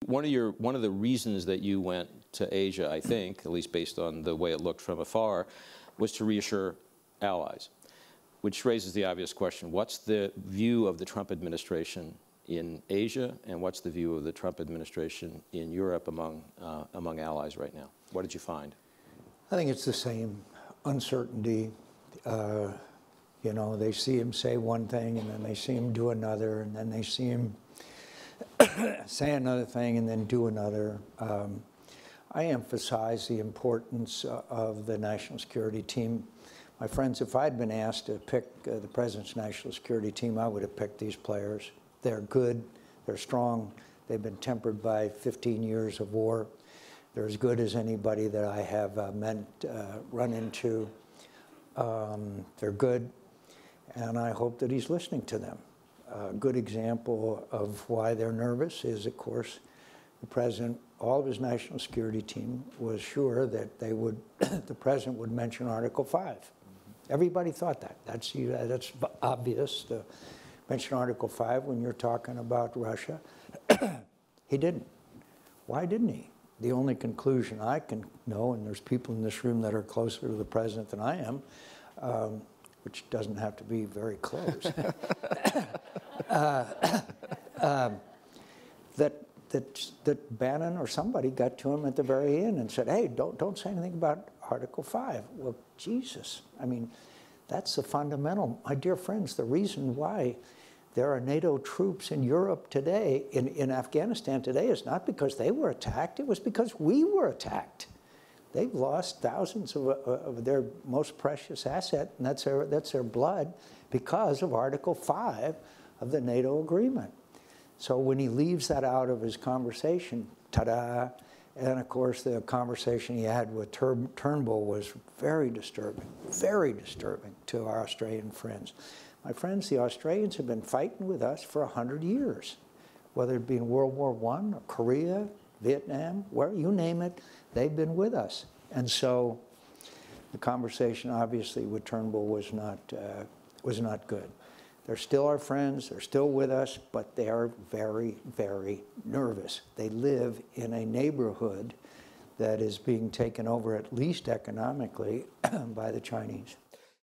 One of the reasons that you went to Asia, I think, at least based on the way it looked from afar, was to reassure allies, which raises the obvious question: what's the view of the Trump administration in Asia, and what's the view of the Trump administration in Europe among allies right now? What did you find? I think it's the same uncertainty. You know, they see him say one thing, and then they see him do another, and then they see him say another thing and then do another. I emphasize the importance of the national security team. My friends, if I'd been asked to pick the president's national security team, I would have picked these players. They're good, they're strong, they've been tempered by 15 years of war. They're as good as anybody that I have run into. They're good, and I hope that he's listening to them. A good example of why they're nervous is, of course, the president, all of his national security team was sure that they would, the president would mention Article 5. Everybody thought that. That's obvious to mention Article 5 when you're talking about Russia. He didn't. Why didn't he? The only conclusion I can know, and there's people in this room that are closer to the president than I am, which doesn't have to be very close, that Bannon or somebody got to him at the very end and said, hey, don't say anything about Article 5. Well, Jesus, I mean, that's the fundamental. My dear friends, the reason why there are NATO troops in Europe today, in Afghanistan today, is not because they were attacked, it was because we were attacked. They've lost thousands of their most precious asset, and that's their blood, because of Article 5 of the NATO agreement. So when he leaves that out of his conversation, ta-da, and of course the conversation he had with Turnbull was very disturbing to our Australian friends. My friends, the Australians have been fighting with us for 100 years, whether it be in World War I, or Korea, Vietnam, where you name it, they've been with us. And so the conversation, obviously, with Turnbull was not good. They're still our friends, they're still with us, but they are very, very nervous. They live in a neighborhood that is being taken over, at least economically, by the Chinese.